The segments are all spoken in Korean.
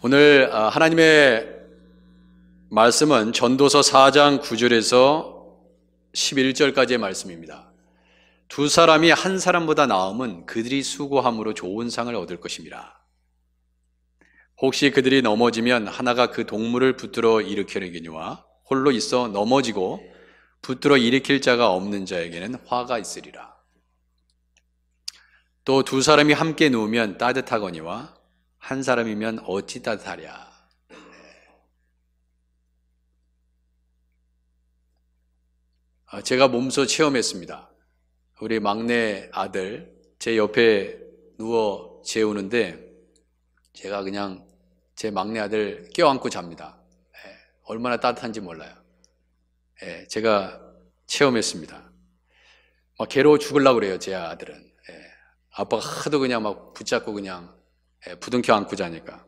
오늘 하나님의 말씀은 전도서 4장 9절에서 11절까지의 말씀입니다. 두 사람이 한 사람보다 나음은 그들이 수고함으로 좋은 상을 얻을 것입니다. 혹시 그들이 넘어지면 하나가 그 동물을 붙들어 일으키려니와 홀로 있어 넘어지고 붙들어 일으킬 자가 없는 자에게는 화가 있으리라. 또 두 사람이 함께 누우면 따뜻하거니와 한 사람이면 어찌 따뜻하랴. 제가 몸소 체험했습니다. 우리 막내 아들 제 옆에 누워 재우는데 제가 그냥 제 막내 아들 껴안고 잡니다. 얼마나 따뜻한지 몰라요. 제가 체험했습니다. 막 괴로워 죽으려고 그래요, 제 아들은. 아빠가 하도 그냥 막 붙잡고 그냥 부둥켜 안고 자니까.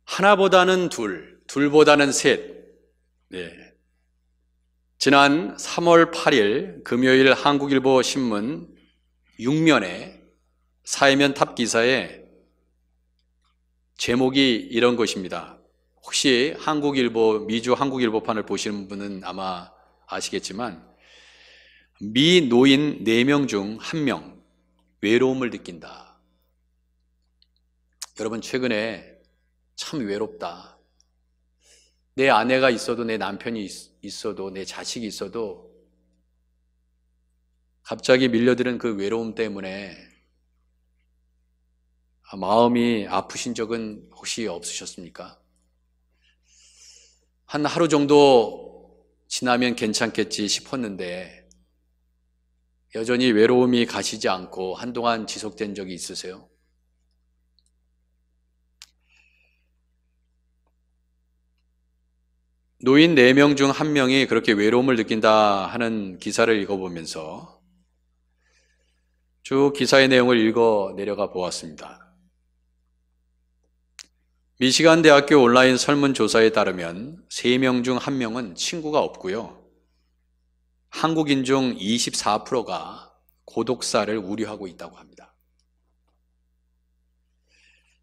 하나보다는 둘, 둘보다는 셋. 지난 3월 8일 금요일 한국일보 신문 6면에 사회면 탑 기사에 제목이 이런 것입니다. 혹시 미주 한국일보판을 보시는 분은 아마 아시겠지만 미 노인 4명 중 1명 외로움을 느낀다. 여러분, 최근에 참 외롭다. 내 아내가 있어도, 내 남편이 있어도, 내 자식이 있어도 갑자기 밀려드는 그 외로움 때문에 마음이 아프신 적은 혹시 없으셨습니까? 한 하루 정도 지나면 괜찮겠지 싶었는데 여전히 외로움이 가시지 않고 한동안 지속된 적이 있으세요? 노인 4명 중 1명이 그렇게 외로움을 느낀다 하는 기사를 읽어보면서 쭉 기사의 내용을 읽어 내려가 보았습니다. 미시간 대학교 온라인 설문조사에 따르면 3명 중 1명은 친구가 없고요. 한국인 중 24%가 고독사를 우려하고 있다고 합니다.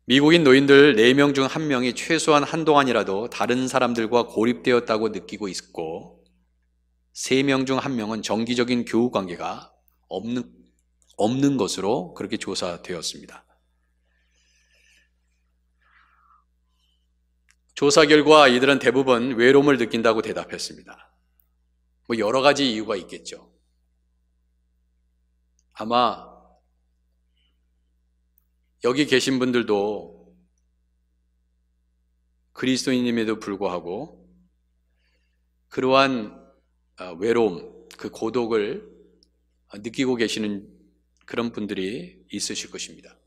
미국인 노인들 4명 중 1명이 최소한 한동안이라도 다른 사람들과 고립되었다고 느끼고 있고 3명 중 1명은 정기적인 교우 관계가 없는 것으로 그렇게 조사되었습니다. 조사 결과 이들은 대부분 외로움을 느낀다고 대답했습니다. 여러 가지 이유가 있겠죠. 아마 여기 계신 분들도 그리스도인임에도 불구하고 그러한 외로움, 그 고독을 느끼고 계시는 그런 분들이 있으실 것입니다.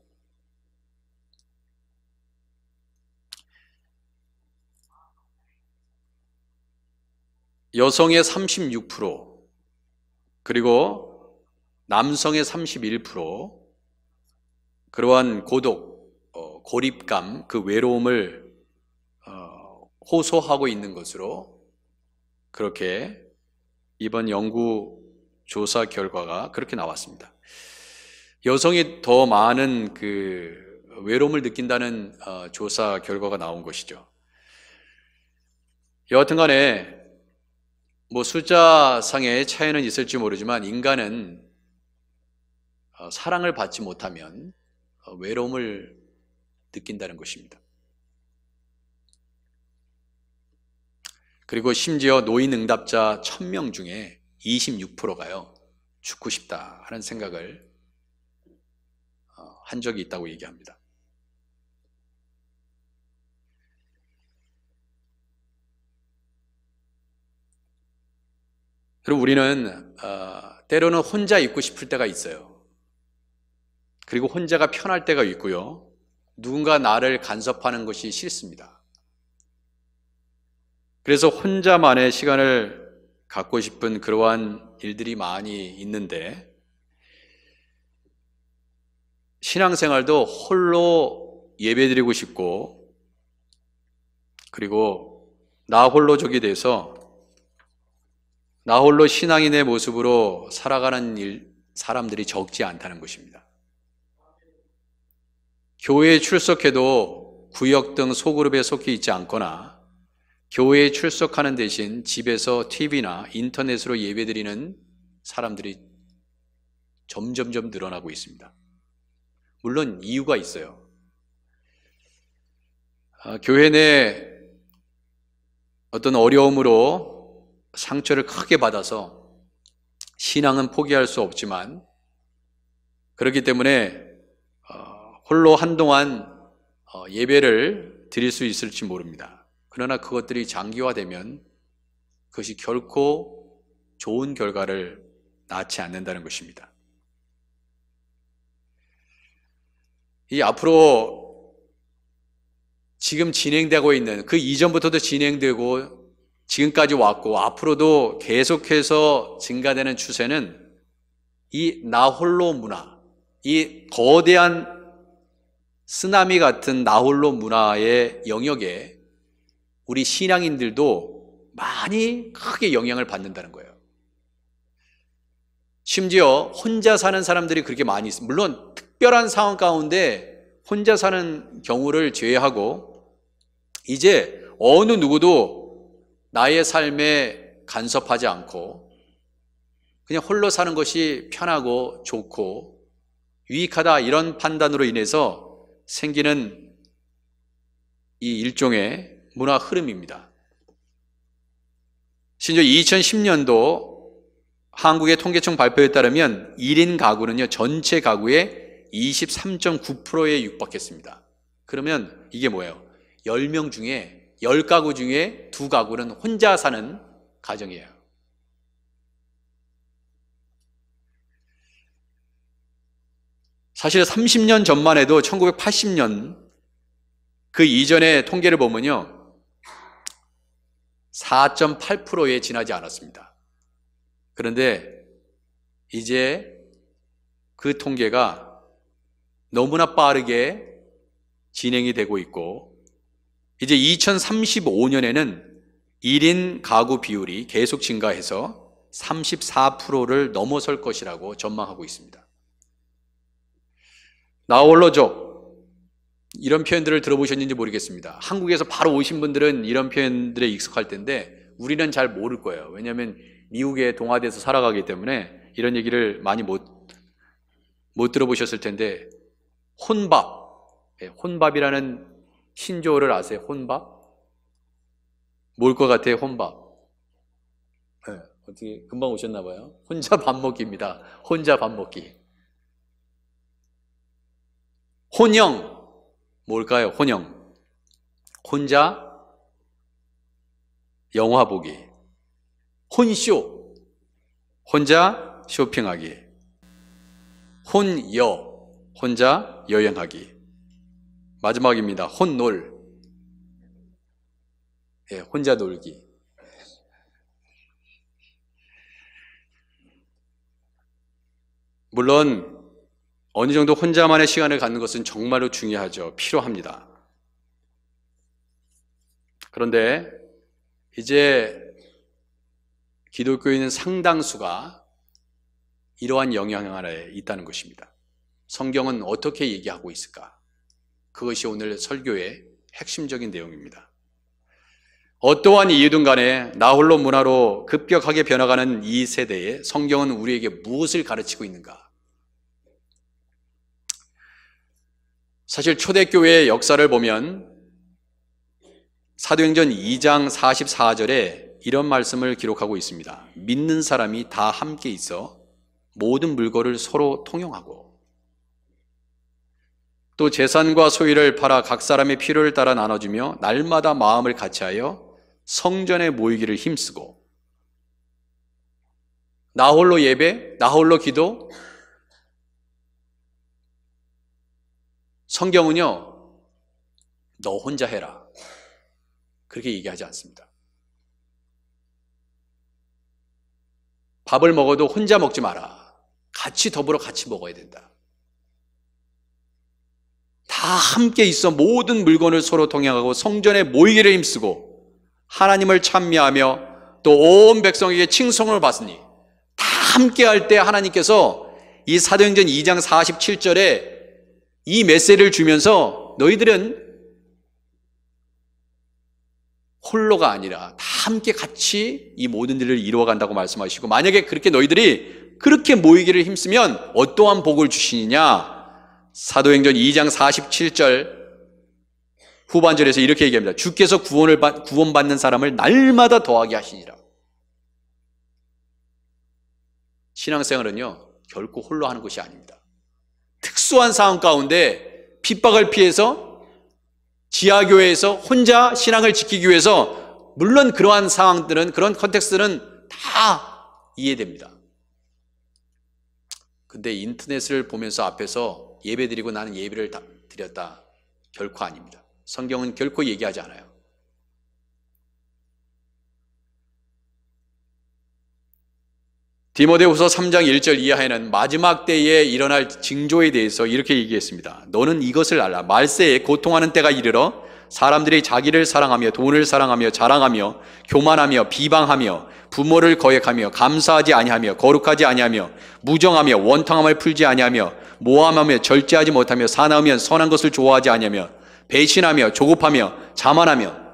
여성의 36%, 그리고 남성의 31%, 그러한 고독, 고립감, 그 외로움을 호소하고 있는 것으로 그렇게 이번 연구 조사 결과가 그렇게 나왔습니다. 여성이 더 많은 그 외로움을 느낀다는 조사 결과가 나온 것이죠. 여하튼 간에 숫자상의 차이는 있을지 모르지만 인간은 사랑을 받지 못하면 외로움을 느낀다는 것입니다. 그리고 심지어 노인 응답자 1000명 중에 26%가요 죽고 싶다 하는 생각을 한 적이 있다고 얘기합니다. 그리고 우리는 때로는 혼자 있고 싶을 때가 있어요. 그리고 혼자가 편할 때가 있고요. 누군가 나를 간섭하는 것이 싫습니다. 그래서 혼자만의 시간을 갖고 싶은 그러한 일들이 많이 있는데 신앙생활도 홀로 예배드리고 싶고 그리고 나 홀로족이 돼서 나 홀로 신앙인의 모습으로 살아가는 사람들이 적지 않다는 것입니다. 교회에 출석해도 구역 등 소그룹에 속해 있지 않거나 교회에 출석하는 대신 집에서 TV나 인터넷으로 예배드리는 사람들이 점점점 늘어나고 있습니다. 물론 이유가 있어요. 교회 내 어떤 어려움으로 상처를 크게 받아서 신앙은 포기할 수 없지만 그렇기 때문에 홀로 한동안 예배를 드릴 수 있을지 모릅니다. 그러나 그것들이 장기화되면 그것이 결코 좋은 결과를 낳지 않는다는 것입니다. 이 앞으로 지금 진행되고 있는 그 이전부터도 진행되고 지금까지 왔고 앞으로도 계속해서 증가되는 추세는 이 나홀로 문화, 이 거대한 쓰나미 같은 나홀로 문화의 영역에 우리 신앙인들도 많이 크게 영향을 받는다는 거예요. 심지어 혼자 사는 사람들이 그렇게 많이 있습니다. 물론 특별한 상황 가운데 혼자 사는 경우를 제외하고 이제 어느 누구도 나의 삶에 간섭하지 않고 그냥 홀로 사는 것이 편하고 좋고 유익하다 이런 판단으로 인해서 생기는 이 일종의 문화 흐름입니다. 심지어 2010년도 한국의 통계청 발표에 따르면 1인 가구는요, 전체 가구의 23.9%에 육박했습니다. 그러면 이게 뭐예요? 10명 중에 10가구 중에 2가구는 혼자 사는 가정이에요. 사실 30년 전만 해도 1980년 그 이전의 통계를 보면요, 4.8%에 지나지 않았습니다. 그런데 이제 그 통계가 너무나 빠르게 진행이 되고 있고 이제 2035년에는 1인 가구 비율이 계속 증가해서 34%를 넘어설 것이라고 전망하고 있습니다. 나홀로족, 이런 표현들을 들어보셨는지 모르겠습니다. 한국에서 바로 오신 분들은 이런 표현들에 익숙할 텐데 우리는 잘 모를 거예요. 왜냐하면 미국에 동화돼서 살아가기 때문에 이런 얘기를 많이 못 들어보셨을 텐데 혼밥, 혼밥이라는 신조어를 아세요? 혼밥? 뭘 것 같아요? 혼밥. 네, 어떻게 금방 오셨나 봐요. 혼자 밥 먹기입니다. 혼자 밥 먹기. 혼영, 뭘까요? 혼영. 혼자 영화 보기. 혼쇼, 혼자 쇼핑하기. 혼여, 혼자 여행하기. 마지막입니다. 혼놀, 혼자 놀기. 물론 어느 정도 혼자만의 시간을 갖는 것은 정말로 중요하죠. 필요합니다. 그런데 이제 기독교인은 상당수가 이러한 영향 아래에 있다는 것입니다. 성경은 어떻게 얘기하고 있을까? 그것이 오늘 설교의 핵심적인 내용입니다. 어떠한 이유든 간에 나홀로 문화로 급격하게 변화가는 이 세대에 성경은 우리에게 무엇을 가르치고 있는가? 사실 초대교회의 역사를 보면 사도행전 2장 44절에 이런 말씀을 기록하고 있습니다. 믿는 사람이 다 함께 있어 모든 물건을 서로 통용하고 또 재산과 소유를 팔아 각 사람의 필요를 따라 나눠주며 날마다 마음을 같이하여 성전에 모이기를 힘쓰고 나홀로 예배, 나홀로 기도. 성경은요, 너 혼자 해라, 그렇게 얘기하지 않습니다. 밥을 먹어도 혼자 먹지 마라. 같이 더불어 같이 먹어야 된다. 다 함께 있어 모든 물건을 서로 동행하고 성전에 모이기를 힘쓰고 하나님을 찬미하며 또 온 백성에게 칭송을 받으니 다 함께 할 때 하나님께서 이 사도행전 2장 47절에 이 메시지를 주면서 너희들은 홀로가 아니라 다 함께 같이 이 모든 일을 이루어간다고 말씀하시고, 만약에 그렇게 너희들이 그렇게 모이기를 힘쓰면 어떠한 복을 주시느냐. 사도행전 2장 47절 후반절에서 이렇게 얘기합니다. 주께서 구원받는 사람을 날마다 더하게 하시니라. 신앙생활은요, 결코 홀로 하는 것이 아닙니다. 특수한 상황 가운데 핍박을 피해서 지하교회에서 혼자 신앙을 지키기 위해서, 물론 그러한 상황들은, 그런 컨텍스트는 다 이해됩니다. 근데 인터넷을 보면서 앞에서 예배 드리고 나는 예배를 드렸다, 결코 아닙니다. 성경은 결코 얘기하지 않아요. 디모데후서 3장 1절 이하에는 마지막 때에 일어날 징조에 대해서 이렇게 얘기했습니다. 너는 이것을 알라. 말세에 고통하는 때가 이르러 사람들이 자기를 사랑하며 돈을 사랑하며 자랑하며 교만하며 비방하며 부모를 거역하며 감사하지 아니하며 거룩하지 아니하며 무정하며 원통함을 풀지 아니하며 모함하며 절제하지 못하며 사나우면 선한 것을 좋아하지 아니하며 배신하며 조급하며 자만하며,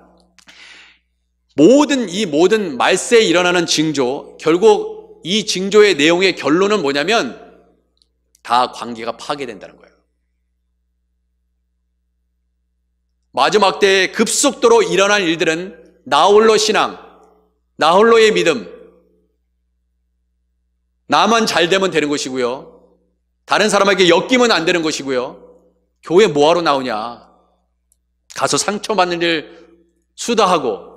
모든 말세에 일어나는 징조, 결국 이 징조의 내용의 결론은 뭐냐면 다 관계가 파괴된다는 거예요. 마지막 때에 급속도로 일어날 일들은 나 홀로 신앙, 나 홀로의 믿음, 나만 잘 되면 되는 것이고요, 다른 사람에게 엮이면 안 되는 것이고요, 교회 뭐하러 나오냐, 가서 상처받는 일 수다하고,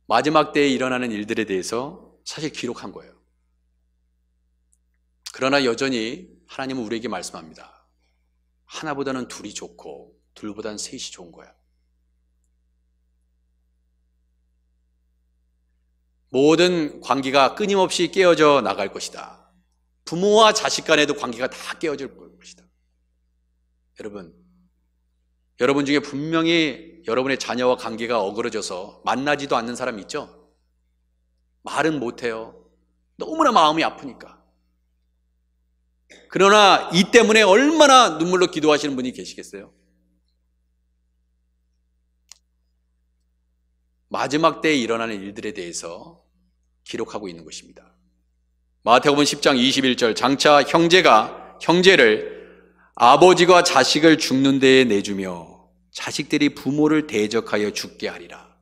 마지막 때에 일어나는 일들에 대해서 사실 기록한 거예요. 그러나 여전히 하나님은 우리에게 말씀합니다. 하나보다는 둘이 좋고 둘보다는 셋이 좋은 거야. 모든 관계가 끊임없이 깨어져 나갈 것이다. 부모와 자식 간에도 관계가 다 깨어질 것이다. 여러분 중에 분명히 여러분의 자녀와 관계가 어그러져서 만나지도 않는 사람 있죠? 말은 못해요. 너무나 마음이 아프니까. 그러나 이 때문에 얼마나 눈물로 기도하시는 분이 계시겠어요? 마지막 때에 일어나는 일들에 대해서 기록하고 있는 것입니다. 마태복음 10장 21절, 장차 형제가 형제를, 아버지가 자식을 죽는 데에 내주며 자식들이 부모를 대적하여 죽게 하리라.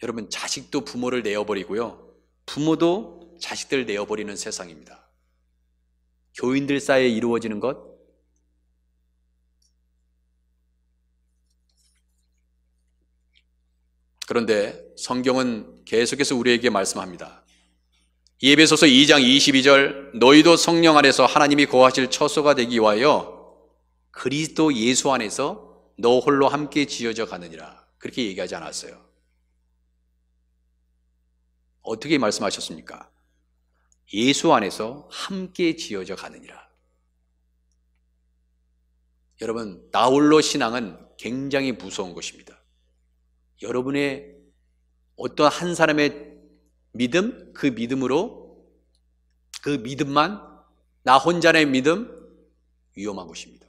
여러분, 자식도 부모를 내어버리고요, 부모도 자식들을 내어버리는 세상입니다. 교인들 사이에 이루어지는 것, 그런데 성경은 계속해서 우리에게 말씀합니다. 에베소서 2장 22절, 너희도 성령 안에서 하나님이 거하실 처소가 되기 위하여 그리스도 예수 안에서 너 홀로 함께 지어져 가느니라. 그렇게 얘기하지 않았어요. 어떻게 말씀하셨습니까? 예수 안에서 함께 지어져 가느니라. 여러분, 나 홀로 신앙은 굉장히 무서운 것입니다. 여러분의 어떤 한 사람의 믿음, 그 믿음으로, 그 믿음만, 나 혼자의 믿음, 위험한 것입니다.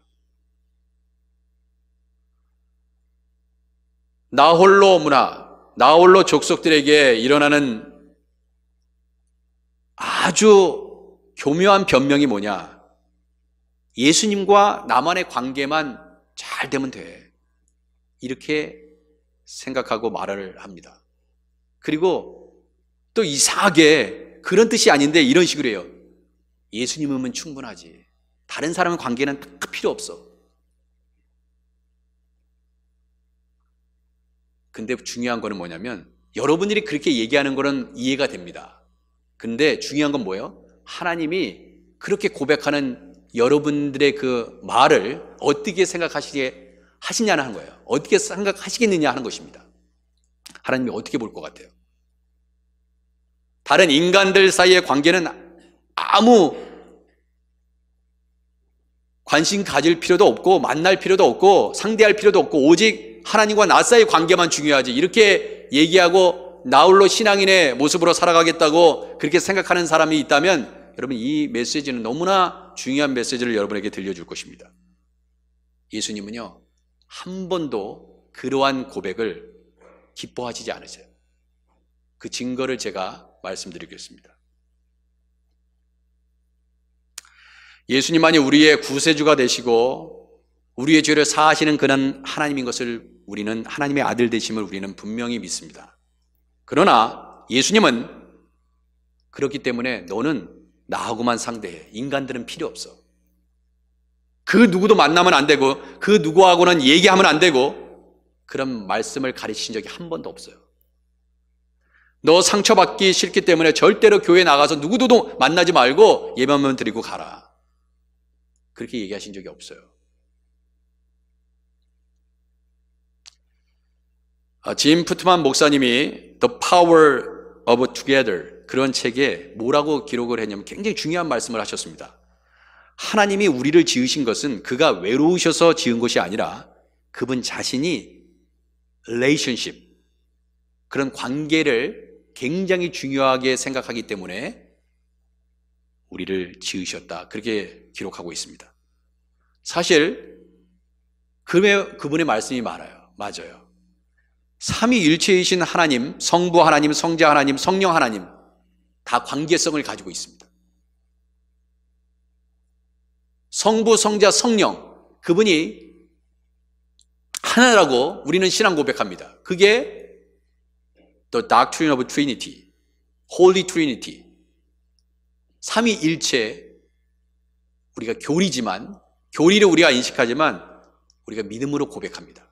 나 홀로 문화, 나 홀로 족속들에게 일어나는 아주 교묘한 변명이 뭐냐? 예수님과 나만의 관계만 잘 되면 돼. 이렇게 생각하고 말을 합니다. 그리고 또 이상하게 그런 뜻이 아닌데 이런 식으로 해요. 예수님이면 충분하지. 다른 사람의 관계는 다 필요 없어. 근데 중요한 거는 뭐냐면, 여러분들이 그렇게 얘기하는 거는 이해가 됩니다. 근데 중요한 건 뭐예요? 하나님이 그렇게 고백하는 여러분들의 그 말을 어떻게 하시냐는 거예요. 어떻게 생각하시겠느냐 하는 것입니다. 하나님이 어떻게 볼 것 같아요? 다른 인간들 사이의 관계는 아무 관심 가질 필요도 없고 만날 필요도 없고 상대할 필요도 없고 오직 하나님과 나 사이의 관계만 중요하지, 이렇게 얘기하고 나홀로 신앙인의 모습으로 살아가겠다고 그렇게 생각하는 사람이 있다면 여러분, 이 메시지는 너무나 중요한 메시지를 여러분에게 들려줄 것입니다. 예수님은요, 한 번도 그러한 고백을 기뻐하시지 않으세요. 그 증거를 제가 말씀드리겠습니다. 예수님만이 우리의 구세주가 되시고 우리의 죄를 사하시는 그런 하나님인 것을 우리는, 하나님의 아들 되심을 우리는 분명히 믿습니다. 그러나 예수님은 그렇기 때문에 너는 나하고만 상대해. 인간들은 필요 없어. 그 누구도 만나면 안 되고 그 누구하고는 얘기하면 안 되고 그런 말씀을 가르치신 적이 한 번도 없어요. 너 상처받기 싫기 때문에 절대로 교회 나가서 누구도 만나지 말고 예배만 드리고 가라. 그렇게 얘기하신 적이 없어요. 짐 푸트만 목사님이 The Power of Together 그런 책에 뭐라고 기록을 했냐면 굉장히 중요한 말씀을 하셨습니다. 하나님이 우리를 지으신 것은 그가 외로우셔서 지은 것이 아니라 그분 자신이 relationship, 그런 관계를 굉장히 중요하게 생각하기 때문에 우리를 지으셨다. 그렇게 기록하고 있습니다. 사실 그분의 말씀이 맞아요. 삼위일체이신 하나님, 성부 하나님, 성자 하나님, 성령 하나님 다 관계성을 가지고 있습니다. 성부, 성자, 성령 그분이 하나라고 우리는 신앙 고백합니다. 그게 The Doctrine of Trinity, Holy Trinity, 삼위일체. 우리가 교리를 우리가 인식하지만 우리가 믿음으로 고백합니다.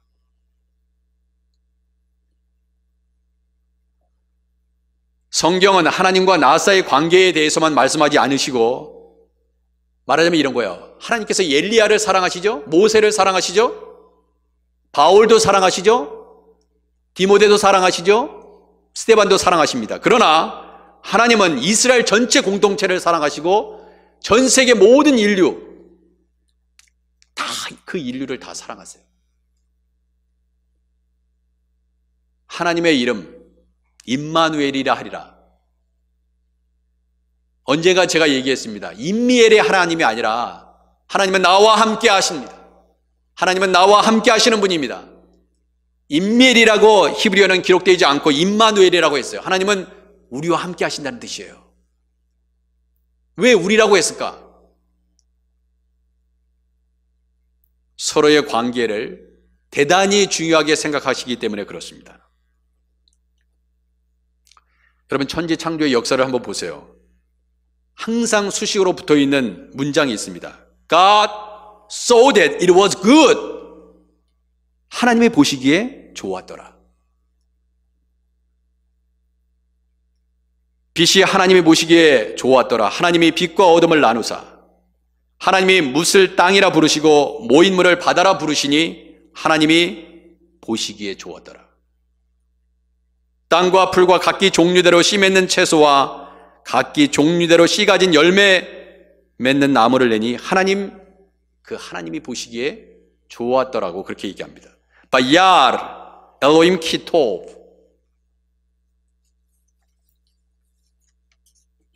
성경은 하나님과 나 사이의 관계에 대해서만 말씀하지 않으시고, 말하자면 이런 거예요. 하나님께서 엘리야를 사랑하시죠? 모세를 사랑하시죠? 바울도 사랑하시죠? 디모데도 사랑하시죠? 스데반도 사랑하십니다. 그러나 하나님은 이스라엘 전체 공동체를 사랑하시고 전 세계 모든 인류, 다 그 인류를 다 사랑하세요. 하나님의 이름 임마누엘이라 하리라. 언젠가 제가 얘기했습니다. 임미엘의 하나님이 아니라 하나님은 나와 함께 하십니다. 하나님은 나와 함께 하시는 분입니다. 임미엘이라고 히브리어는 기록되지 않고 임마누엘이라고 했어요. 하나님은 우리와 함께 하신다는 뜻이에요. 왜 우리라고 했을까? 서로의 관계를 대단히 중요하게 생각하시기 때문에 그렇습니다. 여러분, 천지 창조의 역사를 한번 보세요. 항상 수식어로 붙어있는 문장이 있습니다. God saw that it was good. 하나님이 보시기에 좋았더라. 빛이 하나님이 보시기에 좋았더라. 하나님이 빛과 어둠을 나누사 하나님이 뭇을 땅이라 부르시고 모인물을 바다라 부르시니 하나님이 보시기에 좋았더라. 땅과 풀과 각기 종류대로 씨 맺는 채소와 각기 종류대로 씨 가진 열매 맺는 나무를 내니 하나님이 보시기에 좋았더라고 그렇게 얘기합니다. 바야르 엘로임 키토브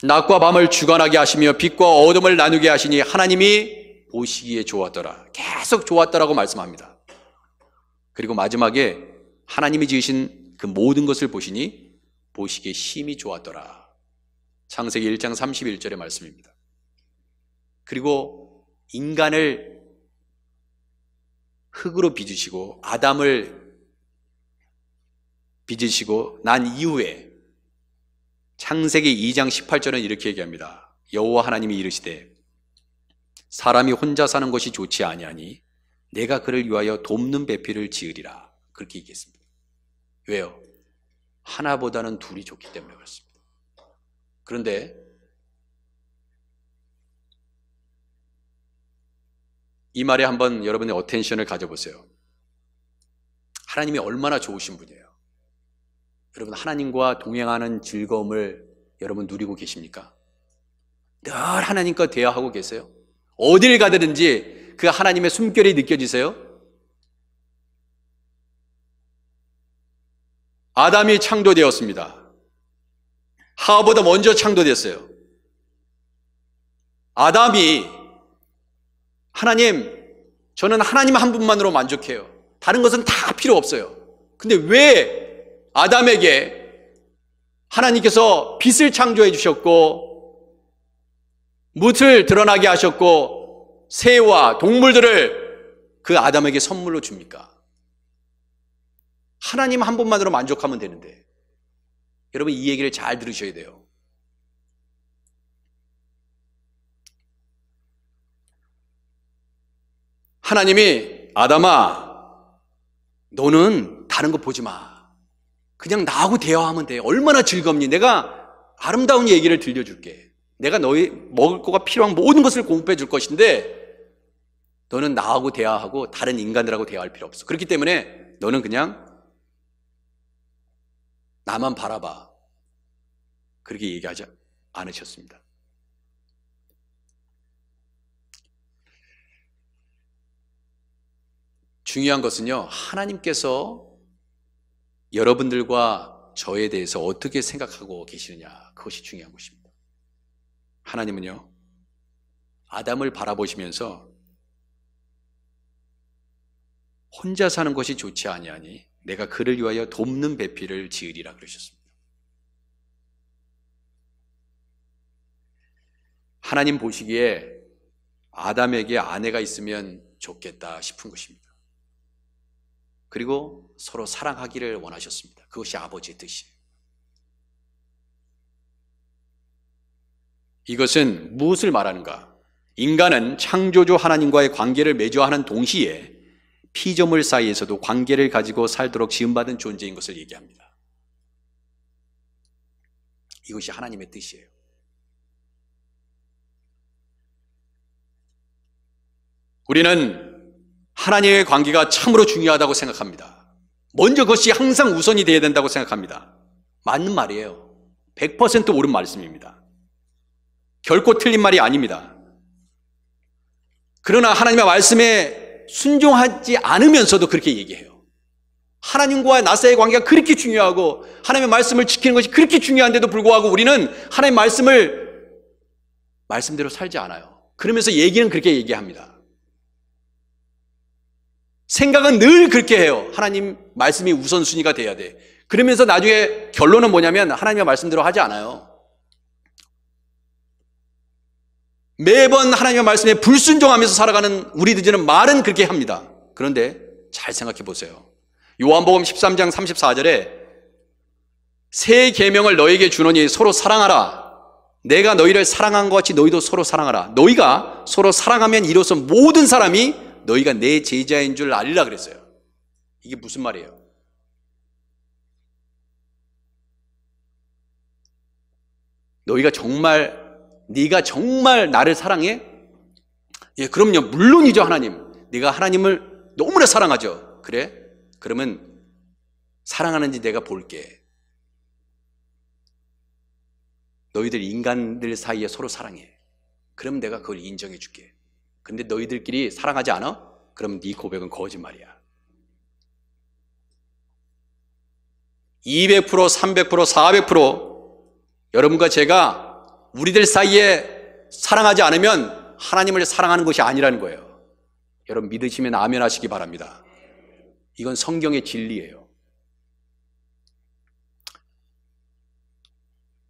낮과 밤을 주관하게 하시며 빛과 어둠을 나누게 하시니 하나님이 보시기에 좋았더라. 계속 좋았더라고 말씀합니다. 그리고 마지막에 하나님이 지으신 그 모든 것을 보시니 보시기에 심히 좋았더라. 창세기 1장 31절의 말씀입니다. 그리고 인간을 흙으로 빚으시고 아담을 빚으시고 난 이후에 창세기 2장 18절은 이렇게 얘기합니다. 여호와 하나님이 이르시되 사람이 혼자 사는 것이 좋지 아니하니 내가 그를 위하여 돕는 배필을 지으리라. 그렇게 얘기했습니다. 왜요? 하나보다는 둘이 좋기 때문에 그렇습니다. 그런데 이 말에 한번 여러분의 어텐션을 가져보세요. 하나님이 얼마나 좋으신 분이에요. 여러분, 하나님과 동행하는 즐거움을 여러분 누리고 계십니까? 늘 하나님과 대화하고 계세요? 어딜 가든지 그 하나님의 숨결이 느껴지세요? 아담이 창조되었습니다. 하와보다 먼저 창조됐어요. 아담이 하나님, 저는 하나님 한 분만으로 만족해요. 다른 것은 다 필요 없어요. 근데 왜 아담에게 하나님께서 빛을 창조해 주셨고 무엇을 드러나게 하셨고 새와 동물들을 그 아담에게 선물로 줍니까? 하나님 한 분만으로 만족하면 되는데, 여러분 이 얘기를 잘 들으셔야 돼요. 하나님이 아담아, 너는 다른 거 보지 마. 그냥 나하고 대화하면 돼. 얼마나 즐겁니? 내가 아름다운 얘기를 들려줄게. 내가 너희 먹을 거가 필요한 모든 것을 공급해 줄 것인데 너는 나하고 대화하고 다른 인간들하고 대화할 필요 없어. 그렇기 때문에 너는 그냥 나만 바라봐. 그렇게 얘기하지 않으셨습니다. 중요한 것은요, 하나님께서 여러분들과 저에 대해서 어떻게 생각하고 계시느냐, 그것이 중요한 것입니다. 하나님은요, 아담을 바라보시면서 혼자 사는 것이 좋지 아니하니 내가 그를 위하여 돕는 배필을 지으리라 그러셨습니다. 하나님 보시기에 아담에게 아내가 있으면 좋겠다 싶은 것입니다. 그리고 서로 사랑하기를 원하셨습니다. 그것이 아버지의 뜻이에요. 이것은 무엇을 말하는가? 인간은 창조주 하나님과의 관계를 맺어하는 동시에 피조물 사이에서도 관계를 가지고 살도록 지음받은 존재인 것을 얘기합니다. 이것이 하나님의 뜻이에요. 우리는 하나님의 관계가 참으로 중요하다고 생각합니다. 먼저 그것이 항상 우선이 되어야 된다고 생각합니다. 맞는 말이에요. 100% 옳은 말씀입니다. 결코 틀린 말이 아닙니다. 그러나 하나님의 말씀에 순종하지 않으면서도 그렇게 얘기해요. 하나님과 나 사이의 관계가 그렇게 중요하고 하나님의 말씀을 지키는 것이 그렇게 중요한데도 불구하고 우리는 하나님의 말씀을 말씀대로 살지 않아요. 그러면서 얘기는 그렇게 얘기합니다. 생각은 늘 그렇게 해요. 하나님 말씀이 우선순위가 돼야 돼. 그러면서 나중에 결론은 뭐냐면 하나님의 말씀대로 하지 않아요. 매번 하나님의 말씀에 불순종하면서 살아가는 우리들은 말은 그렇게 합니다. 그런데 잘 생각해 보세요. 요한복음 13장 34절에 새 계명을 너에게 주노니 서로 사랑하라. 내가 너희를 사랑한 것 같이 너희도 서로 사랑하라. 너희가 서로 사랑하면 이로써 모든 사람이 너희가 내 제자인 줄 알리라 그랬어요. 이게 무슨 말이에요? 네가 정말 나를 사랑해? 예, 그럼요. 물론이죠, 하나님. 네가 하나님을 너무나 사랑하죠. 그래? 그러면 사랑하는지 내가 볼게. 너희들 인간들 사이에 서로 사랑해. 그럼 내가 그걸 인정해 줄게. 근데 너희들끼리 사랑하지 않아? 그럼 네 고백은 거짓말이야. 200%, 300%, 400% 여러분과 제가 우리들 사이에 사랑하지 않으면 하나님을 사랑하는 것이 아니라는 거예요. 여러분 믿으시면 아멘 하시기 바랍니다. 이건 성경의 진리예요.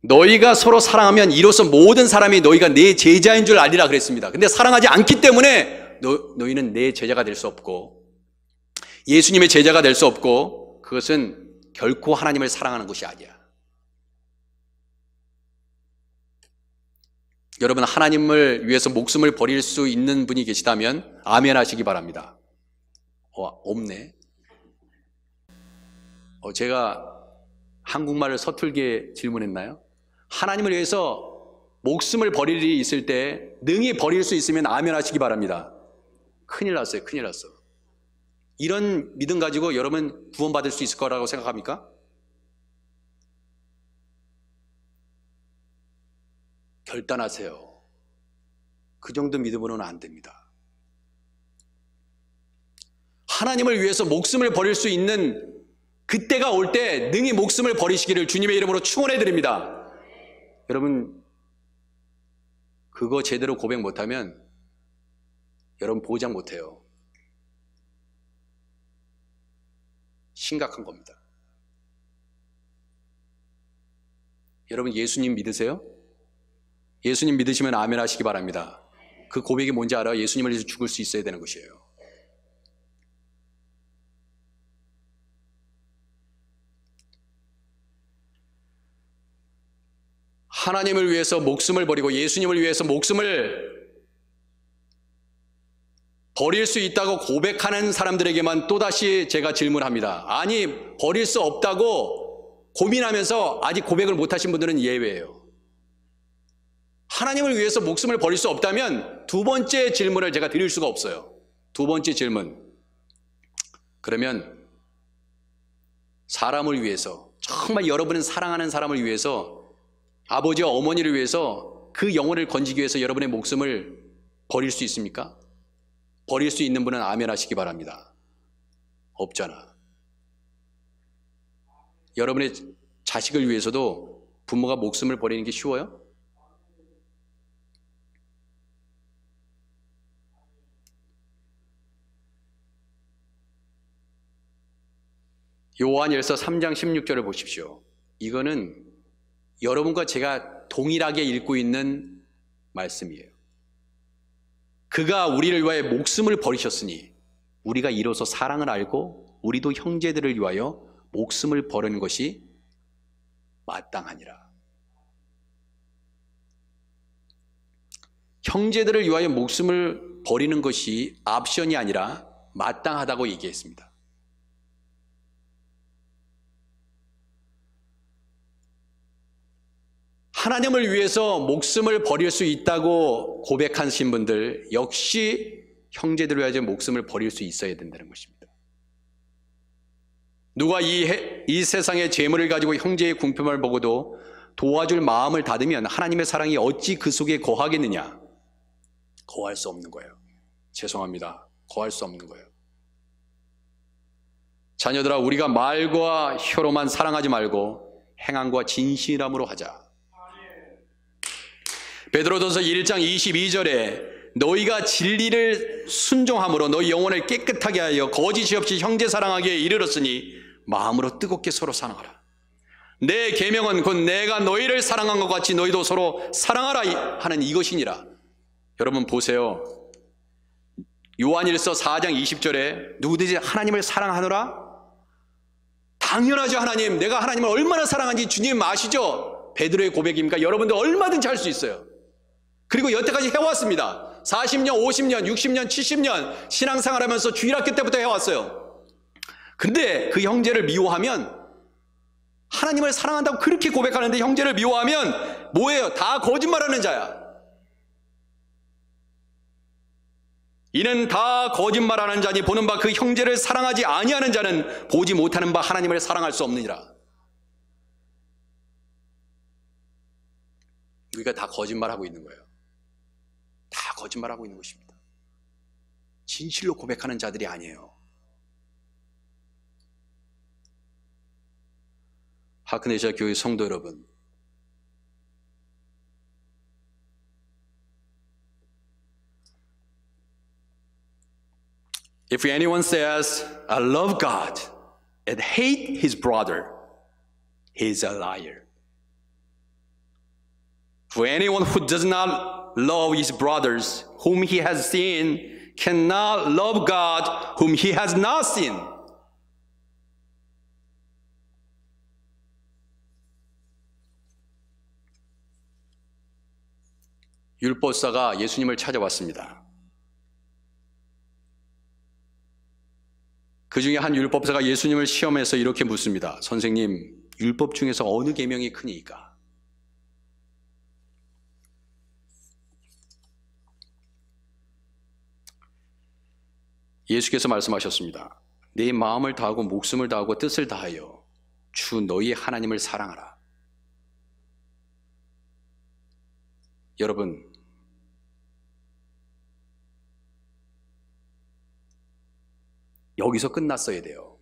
너희가 서로 사랑하면 이로써 모든 사람이 너희가 내 제자인 줄 알리라 그랬습니다. 근데 사랑하지 않기 때문에 너희는 내 제자가 될 수 없고 예수님의 제자가 될 수 없고 그것은 결코 하나님을 사랑하는 것이 아니야. 여러분 하나님을 위해서 목숨을 버릴 수 있는 분이 계시다면 아멘 하시기 바랍니다. 없네. 제가 한국말을 서툴게 질문했나요? 하나님을 위해서 목숨을 버릴 일이 있을 때 능히 버릴 수 있으면 아멘 하시기 바랍니다. 큰일 났어요. 큰일 났어. 이런 믿음 가지고 여러분 구원받을 수 있을 거라고 생각합니까? 결단하세요. 그 정도 믿음으로는 안 됩니다. 하나님을 위해서 목숨을 버릴 수 있는 그때가 올 때 능히 목숨을 버리시기를 주님의 이름으로 축원해 드립니다. 여러분, 그거 제대로 고백 못하면 여러분 보장 못해요. 심각한 겁니다. 여러분 예수님 믿으세요? 예수님 믿으시면 아멘 하시기 바랍니다. 그 고백이 뭔지 알아요? 예수님을 위해서 죽을 수 있어야 되는 것이에요. 하나님을 위해서 목숨을 버리고 예수님을 위해서 목숨을 버릴 수 있다고 고백하는 사람들에게만 또다시 제가 질문합니다. 아니, 버릴 수 없다고 고민하면서 아직 고백을 못하신 분들은 예외예요. 하나님을 위해서 목숨을 버릴 수 없다면 두 번째 질문을 제가 드릴 수가 없어요. 두 번째 질문. 그러면 사람을 위해서, 정말 여러분은 사랑하는 사람을 위해서, 아버지와 어머니를 위해서 그 영혼을 건지기 위해서 여러분의 목숨을 버릴 수 있습니까? 버릴 수 있는 분은 아멘 하시기 바랍니다. 없잖아. 여러분의 자식을 위해서도 부모가 목숨을 버리는 게 쉬워요? 요한일서 3장 16절을 보십시오. 이거는 여러분과 제가 동일하게 읽고 있는 말씀이에요. 그가 우리를 위하여 목숨을 버리셨으니 우리가 이로써 사랑을 알고 우리도 형제들을 위하여 목숨을 버리는 것이 마땅하니라. 형제들을 위하여 목숨을 버리는 것이 옵션이 아니라 마땅하다고 얘기했습니다. 하나님을 위해서 목숨을 버릴 수 있다고 고백하신 분들 역시 형제들을 위하여 목숨을 버릴 수 있어야 된다는 것입니다. 누가 이 세상의 재물을 가지고 형제의 궁핍을 보고도 도와줄 마음을 닫으면 하나님의 사랑이 어찌 그 속에 거하겠느냐? 거할 수 없는 거예요. 죄송합니다. 거할 수 없는 거예요. 자녀들아, 우리가 말과 혀로만 사랑하지 말고 행함과 진실함으로 하자. 베드로전서 1장 22절에 너희가 진리를 순종함으로 너희 영혼을 깨끗하게 하여 거짓이 없이 형제 사랑하기에 이르렀으니 마음으로 뜨겁게 서로 사랑하라. 내 계명은 곧 내가 너희를 사랑한 것 같이 너희도 서로 사랑하라 하는 이것이니라. 여러분 보세요. 요한일서 4장 20절에 누구든지 하나님을 사랑하노라? 당연하죠. 하나님, 내가 하나님을 얼마나 사랑하는지 주님 아시죠? 베드로의 고백입니까? 여러분도 얼마든지 할 수 있어요. 그리고 여태까지 해왔습니다. 40년, 50년, 60년, 70년 신앙생활하면서 주일학교 때부터 해왔어요. 근데 그 형제를 미워하면, 하나님을 사랑한다고 그렇게 고백하는데 형제를 미워하면 뭐예요? 다 거짓말하는 자야. 이는 다 거짓말하는 자니 보는 바 그 형제를 사랑하지 아니하는 자는 보지 못하는 바 하나님을 사랑할 수 없느니라. 우리가 다 거짓말하고 있는 거예요. 다 거짓말하고 있는 것입니다. 진실로 고백하는 자들이 아니에요. 하크네시아 교회 성도 여러분, If anyone says, I love God and hate his brother, he is a liar. For anyone who does not love his brothers whom he has seen cannot love God whom he has not seen. 율법사가 예수님을 찾아왔습니다. 그 중에 한 율법사가 예수님을 시험해서 이렇게 묻습니다. 선생님, 율법 중에서 어느 계명이 크니까? 예수께서 말씀하셨습니다. 내 마음을 다하고 목숨을 다하고 뜻을 다하여 주 너희 하나님을 사랑하라. 여러분, 여기서 끝났어야 돼요.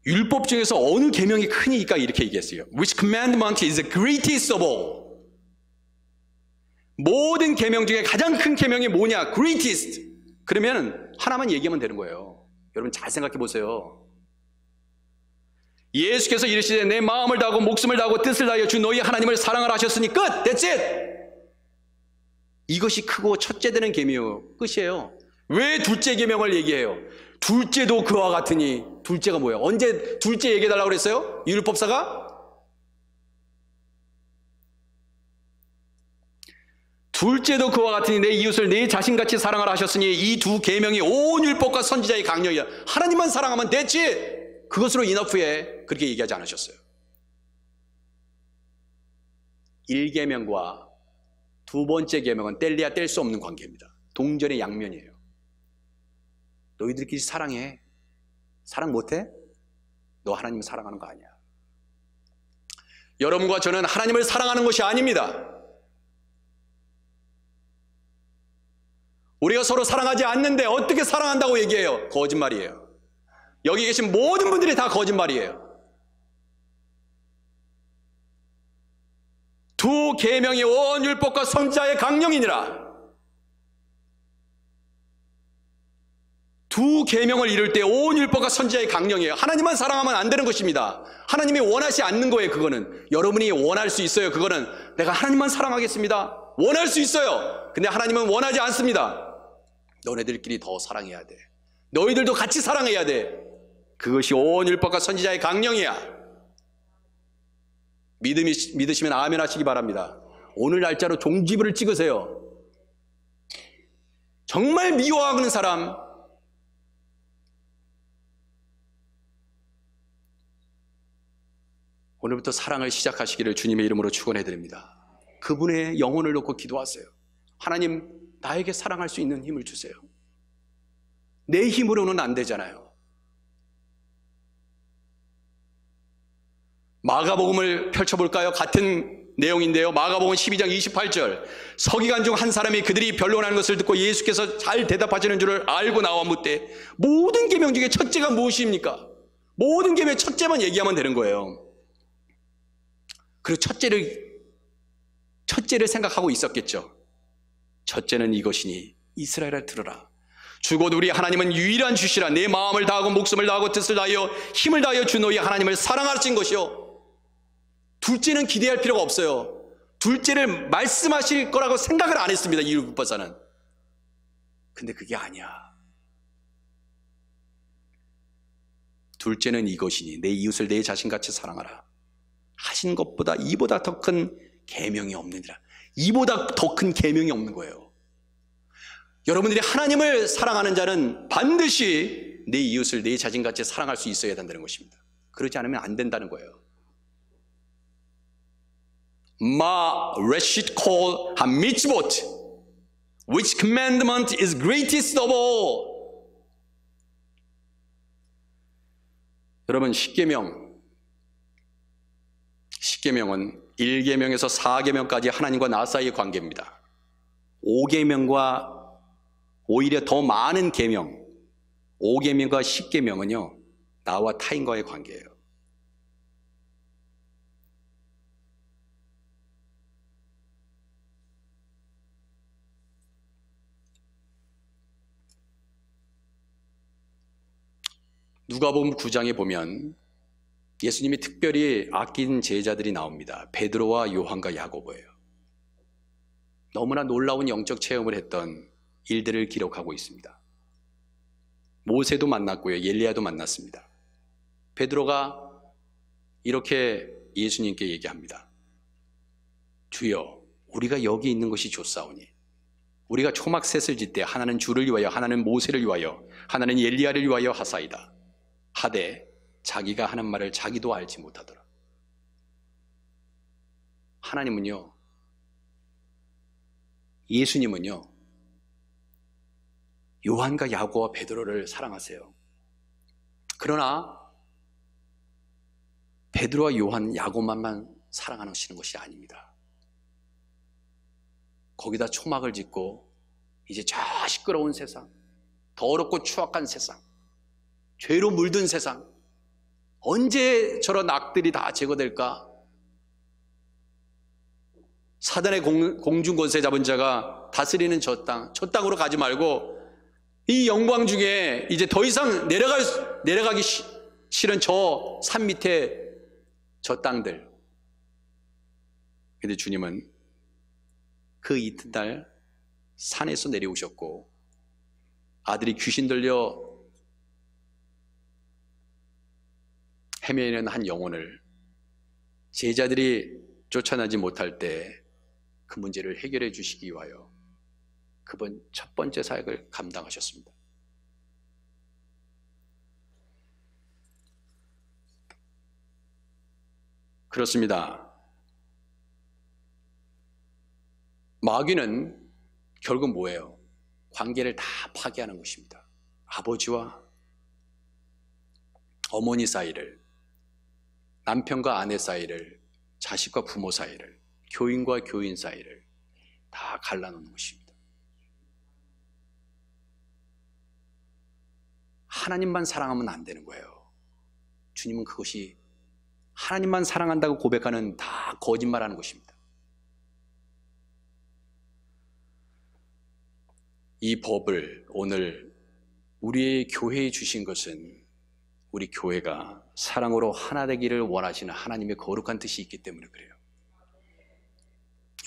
율법 중에서 어느 계명이 크니까 이렇게 얘기했어요. Which commandment is the greatest of all? 모든 계명 중에 가장 큰 계명이 뭐냐? Greatest. 그러면 하나만 얘기하면 되는 거예요. 여러분 잘 생각해 보세요. 예수께서 이르시되 내 마음을 다하고 목숨을 다하고 뜻을 다하여 주 너희 하나님을 사랑하라 하셨으니 끝! That's it! 이것이 크고 첫째 되는 계명 끝이에요. 왜 둘째 계명을 얘기해요? 둘째도 그와 같으니. 둘째가 뭐예요? 언제 둘째 얘기해달라고 그랬어요? 율법사가? 둘째도 그와 같으니 내 이웃을 내 자신같이 사랑하라 하셨으니 이 두 계명이 온 율법과 선지자의 강령이야. 하나님만 사랑하면 됐지. 그것으로 인업후에 그렇게 얘기하지 않으셨어요. 1계명과 두 번째 계명은 뗄래야 뗄 수 없는 관계입니다. 동전의 양면이에요. 너희들끼리 사랑해. 사랑 못해? 너 하나님을 사랑하는 거 아니야. 여러분과 저는 하나님을 사랑하는 것이 아닙니다. 우리가 서로 사랑하지 않는데 어떻게 사랑한다고 얘기해요? 거짓말이에요. 여기 계신 모든 분들이 다 거짓말이에요. 두 계명이 온 율법과 선지자의 강령이니라. 두 계명을 이룰 때 온 율법과 선지자의 강령이에요. 하나님만 사랑하면 안 되는 것입니다. 하나님이 원하지 않는 거예요. 그거는 여러분이 원할 수 있어요. 그거는 내가 하나님만 사랑하겠습니다. 원할 수 있어요. 근데 하나님은 원하지 않습니다. 너네들끼리 더 사랑해야 돼. 너희들도 같이 사랑해야 돼. 그것이 온 율법과 선지자의 강령이야. 믿으시면 아멘 하시기 바랍니다. 오늘 날짜로 종지부를 찍으세요. 정말 미워하는 사람, 오늘부터 사랑을 시작하시기를 주님의 이름으로 축원해드립니다. 그분의 영혼을 놓고 기도하세요. 하나님, 나에게 사랑할 수 있는 힘을 주세요. 내 힘으로는 안 되잖아요. 마가복음을 펼쳐볼까요? 같은 내용인데요. 마가복음 12장 28절. 서기관 중 한 사람이 그들이 변론하는 것을 듣고 예수께서 잘 대답하시는 줄을 알고 나와 묻되 모든 계명 중에 첫째가 무엇입니까? 모든 계명의 첫째만 얘기하면 되는 거예요. 그리고 첫째를 생각하고 있었겠죠. 첫째는 이것이니 이스라엘아 들으라. 주곧 우리 하나님은 유일한 주시라. 내 마음을 다하고 목숨을 다하고 뜻을 다하여 힘을 다하여 주 너희 하나님을 사랑하신 것이요. 둘째는 기대할 필요가 없어요. 둘째를 말씀하실 거라고 생각을 안 했습니다. 이 율법사는. 근데 그게 아니야. 둘째는 이것이니 내 이웃을 내 자신같이 사랑하라 하신 것보다 이보다 더 큰 계명이 없느니라. 이보다 더 큰 계명이 없는 거예요. 여러분들이 하나님을 사랑하는 자는 반드시 내 이웃을 내 자신같이 사랑할 수 있어야 된다는 것입니다. 그러지 않으면 안 된다는 거예요. 마 레쉿 콜 하미츠봇 which commandment is greatest of all. 여러분, 십계명은 1계명에서 4계명까지 하나님과 나 사이의 관계입니다. 5계명과 오히려 더 많은 계명, 5계명과 10계명은요 나와 타인과의 관계예요. 누가복음 9장에 보면 예수님이 특별히 아낀 제자들이 나옵니다. 베드로와 요한과 야고보예요. 너무나 놀라운 영적 체험을 했던 일들을 기록하고 있습니다. 모세도 만났고요. 엘리야도 만났습니다. 베드로가 이렇게 예수님께 얘기합니다. 주여, 우리가 여기 있는 것이 좋사오니 우리가 초막셋을 짓되 하나는 주를 위하여 하나는 모세를 위하여 하나는 엘리야를 위하여 하사이다 하되 자기가 하는 말을 자기도 알지 못하더라. 하나님은요, 예수님은요 요한과 야고와 베드로를 사랑하세요. 그러나 베드로와 요한, 야고만만 사랑하시는 것이 아닙니다. 거기다 초막을 짓고 이제 저 시끄러운 세상, 더럽고 추악한 세상, 죄로 물든 세상, 언제 저런 악들이 다 제거될까? 사단의 공중 권세 잡은 자가 다스리는 저 땅으로 가지 말고 이 영광 중에 이제 더 이상 내려가기 싫은 저 산 밑에 저 땅들. 근데 주님은 그 이튿날 산에서 내려오셨고 아들이 귀신 들려 헤매는 한 영혼을 제자들이 쫓아나지 못할 때 그 문제를 해결해 주시기 위하여 그분 첫 번째 사역을 감당하셨습니다. 그렇습니다. 마귀는 결국 뭐예요? 관계를 다 파괴하는 것입니다. 아버지와 어머니 사이를, 남편과 아내 사이를, 자식과 부모 사이를, 교인과 교인 사이를 다 갈라놓는 것입니다. 하나님만 사랑하면 안 되는 거예요. 주님은 그것이 하나님만 사랑한다고 고백하는 다 거짓말하는 것입니다. 이 법을 오늘 우리의 교회에 주신 것은 우리 교회가 사랑으로 하나 되기를 원하시는 하나님의 거룩한 뜻이 있기 때문에 그래요.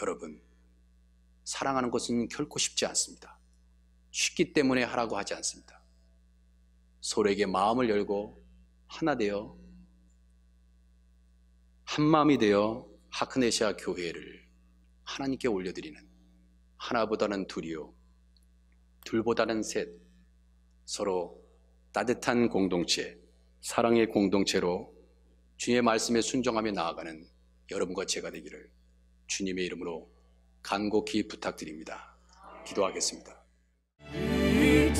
여러분, 사랑하는 것은 결코 쉽지 않습니다. 쉽기 때문에 하라고 하지 않습니다. 서로에게 마음을 열고 하나 되어 한마음이 되어 하크네시아 교회를 하나님께 올려드리는, 하나보다는 둘이요 둘보다는 셋, 서로 따뜻한 공동체, 사랑의 공동체로 주님의 말씀에 순종하며 나아가는 여러분과 제가 되기를 주님의 이름으로 간곡히 부탁드립니다. 기도하겠습니다. Redeeming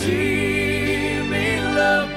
love.